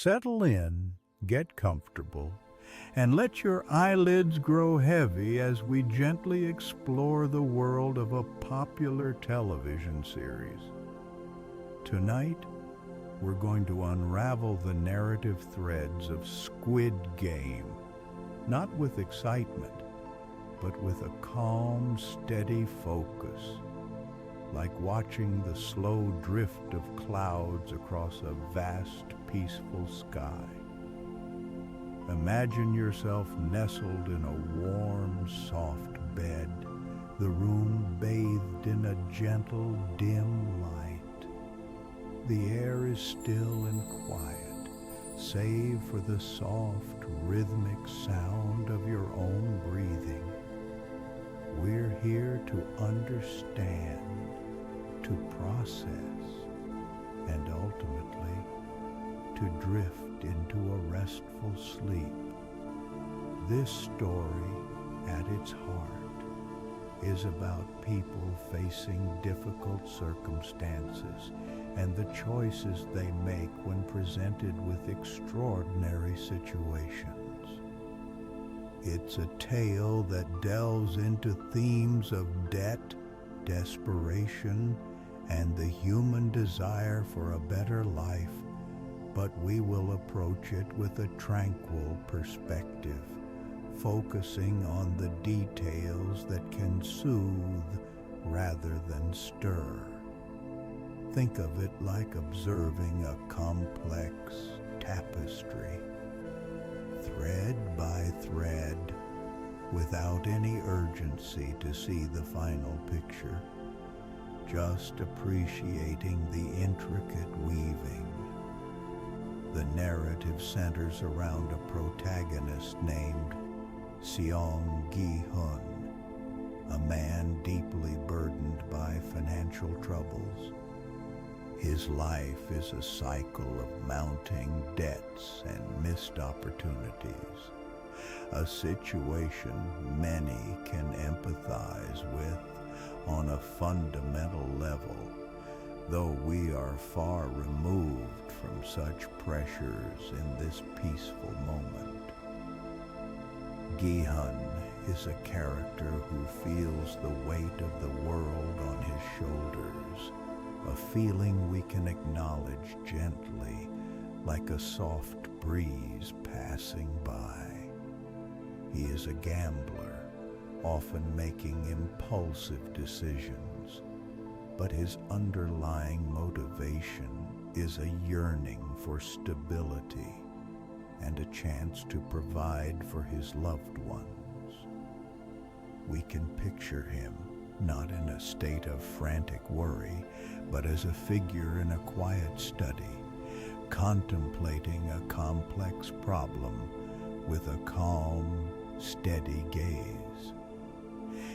Settle in, get comfortable, and let your eyelids grow heavy as we gently explore the world of a popular television series. Tonight, we're going to unravel the narrative threads of Squid Game, not with excitement, but with a calm, steady focus, like watching the slow drift of clouds across a vast, peaceful sky. Imagine yourself nestled in a warm, soft bed, the room bathed in a gentle, dim light. The air is still and quiet, save for the soft, rhythmic sound of your own breathing. We're here to understand, to process, and ultimately to drift into a restful sleep. This story, at its heart, is about people facing difficult circumstances and the choices they make when presented with extraordinary situations. It's a tale that delves into themes of debt, desperation, and the human desire for a better life, but we will approach it with a tranquil perspective, focusing on the details that can soothe rather than stir. Think of it like observing a complex tapestry, thread by thread, without any urgency to see the final picture, just appreciating the intricate weaving. The narrative centers around a protagonist named Seong Gi-hun, a man deeply burdened by financial troubles. His life is a cycle of mounting debts and missed opportunities, a situation many can empathize with on a fundamental level, though we are far removed from such pressures in this peaceful moment. Gi-hun is a character who feels the weight of the world on his shoulders, a feeling we can acknowledge gently, like a soft breeze passing by. He is a gambler, often making impulsive decisions, but his underlying motivation is a yearning for stability and a chance to provide for his loved ones. We can picture him not in a state of frantic worry, but as a figure in a quiet study, contemplating a complex problem with a calm, steady gaze.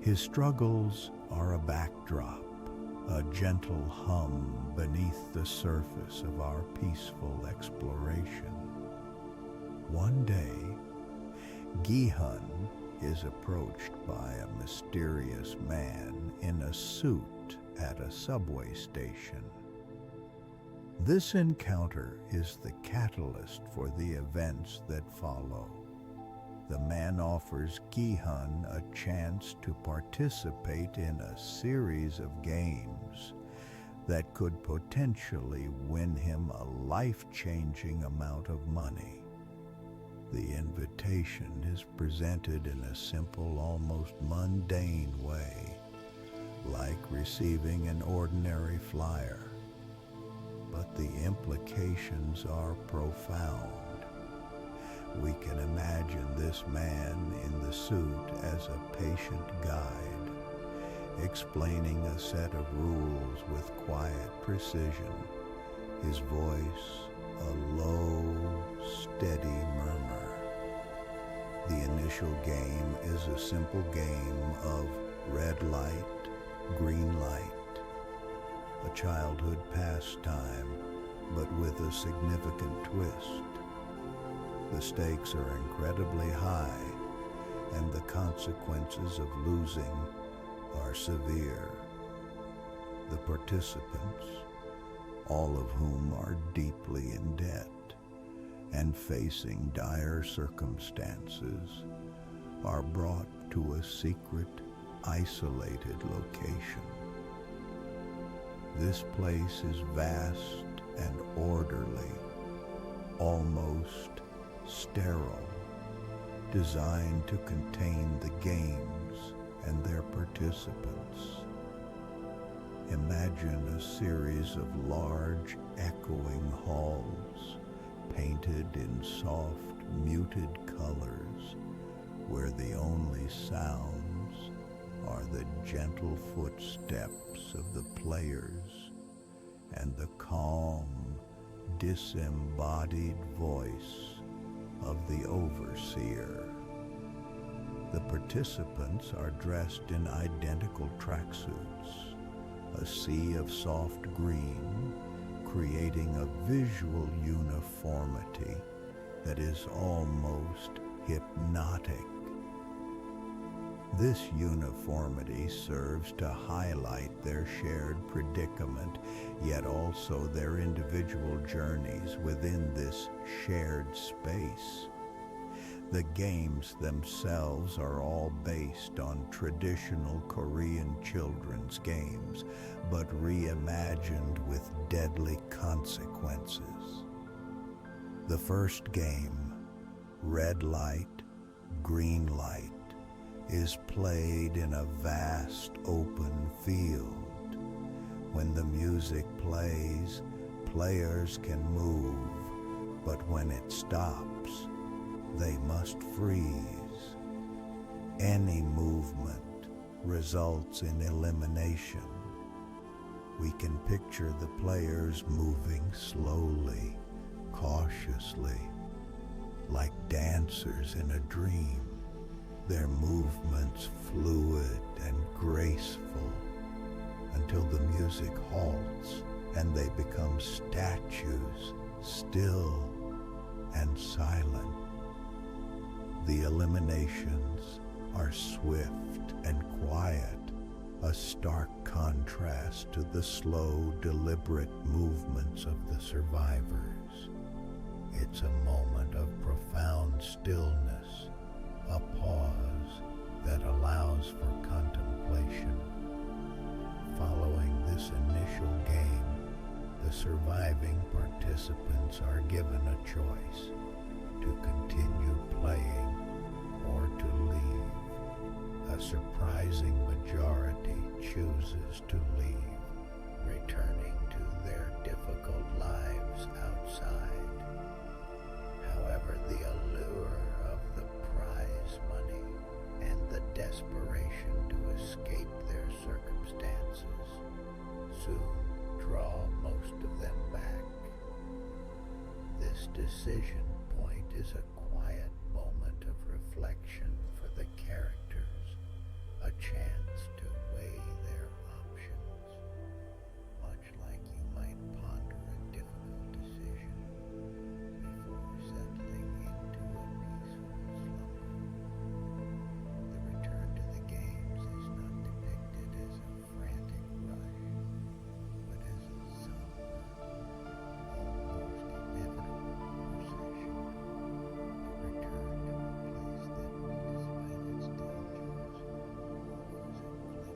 His struggles are a backdrop, a gentle hum beneath the surface of our peaceful exploration. One day, Gi-hun is approached by a mysterious man in a suit at a subway station. This encounter is the catalyst for the events that follow. The man offers Gi-hun a chance to participate in a series of games that could potentially win him a life-changing amount of money. The invitation is presented in a simple, almost mundane way, like receiving an ordinary flyer. But the implications are profound. We can imagine this man in the suit as a patient guide, explaining a set of rules with quiet precision, his voice a low, steady murmur. The initial game is a simple game of red light, green light, a childhood pastime, but with a significant twist. The stakes are incredibly high, and the consequences of losing are severe. The participants, all of whom are deeply in debt, and facing dire circumstances are brought to a secret, isolated location. This place is vast and orderly, almost sterile, designed to contain the games and their participants. Imagine a series of large, echoing halls, painted in soft, muted colors, where the only sounds are the gentle footsteps of the players and the calm, disembodied voice of the overseer. The participants are dressed in identical tracksuits, a sea of soft green, creating a visual uniformity that is almost hypnotic. This uniformity serves to highlight their shared predicament, yet also their individual journeys within this shared space. The games themselves are all based on traditional Korean children's games, but reimagined with deadly consequences. The first game, Red Light, Green Light, is played in a vast open field. When the music plays, players can move, but when it stops, they must freeze. Any movement results in elimination. We can picture the players moving slowly, cautiously, like dancers in a dream, their movements fluid and graceful, until the music halts and they become statues, still and silent. The eliminations are swift and quiet, a stark contrast to the slow, deliberate movements of the survivors. It's a moment of profound stillness, a pause that allows for contemplation. Following this initial game, the surviving participants are given a choice: to continue playing or to leave. A surprising majority chooses to leave, returning to their difficult lives outside. However, the allure of the prize money and the desperation to escape their circumstances soon draw most of them back. This decision point is a quiet moment of reflection for the characters, a chance to weigh their options, much like you might ponder a difficult decision before settling into a peaceful slumber. The return to the games is not depicted as a frantic rush, but as a somber, almost inevitable procession. A return to a place that, despite its dangers, offers a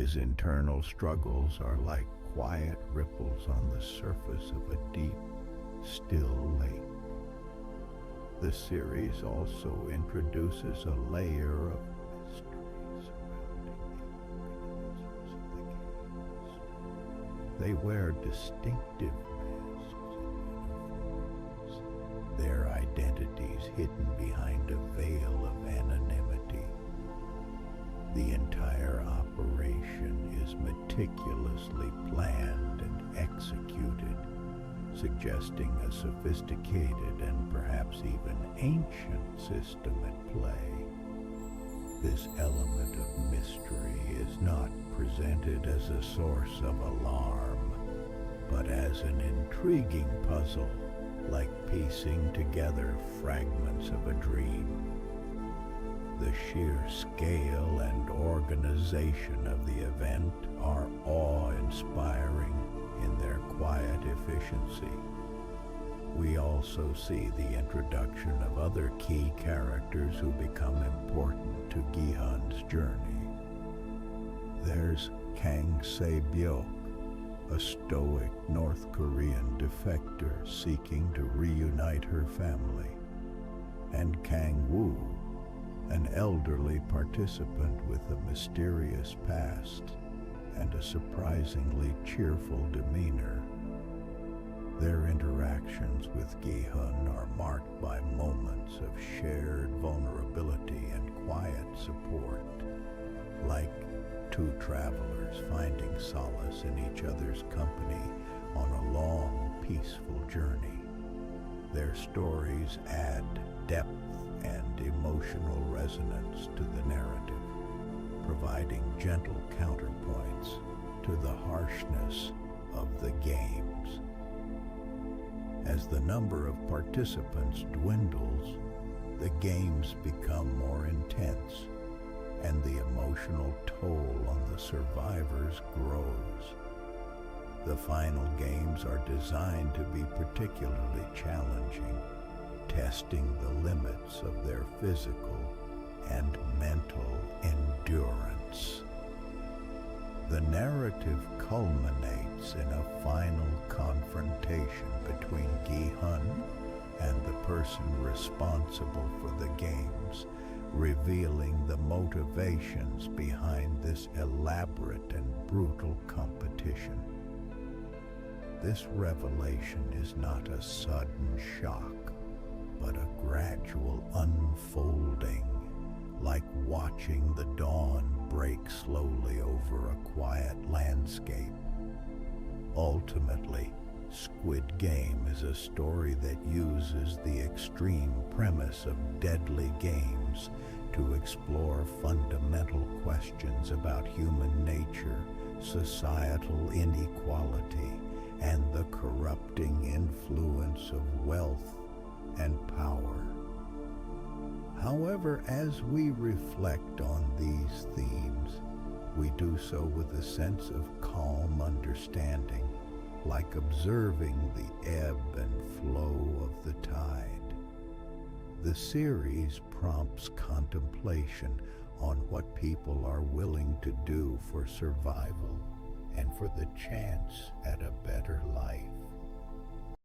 His internal struggles are like quiet ripples on the surface of a deep, still lake. The series also introduces a layer of mystery surrounding the organisms of the games. They wear distinctive masks and uniforms, their identities hidden behind a veil of anonymity. The entire operation is meticulously planned and executed, suggesting a sophisticated and perhaps even ancient system at play. This element of mystery is not presented as a source of alarm, but as an intriguing puzzle, like piecing together fragments of a dream. The sheer scale and organization of the event are awe-inspiring in their quiet efficiency. We also see the introduction of other key characters who become important to Gi-hun's journey. There's Kang Se-byuk, a stoic North Korean defector seeking to reunite her family, and Kang Woo, an elderly participant with a mysterious past and a surprisingly cheerful demeanor. Their interactions with Gi-hun are marked by moments of shared vulnerability and quiet support, like two travelers finding solace in each other's company on a long, peaceful journey. Their stories add depth and emotional resonance to the narrative, providing gentle counterpoints to the harshness of the games. As the number of participants dwindles, the games become more intense, and the emotional toll on the survivors grows. The final games are designed to be particularly challenging, testing the limits of their physical and mental endurance. The narrative culminates in a final confrontation between Gi-hun and the person responsible for the games, revealing the motivations behind this elaborate and brutal competition. This revelation is not a sudden shock, but a gradual unfolding, like watching the dawn break slowly over a quiet landscape. Ultimately, Squid Game is a story that uses the extreme premise of deadly games to explore fundamental questions about human nature, societal inequality, and the corrupting influence of wealth and power. However, as we reflect on these themes, we do so with a sense of calm understanding, like observing the ebb and flow of the tide. The series prompts contemplation on what people are willing to do for survival and for the chance at a better life.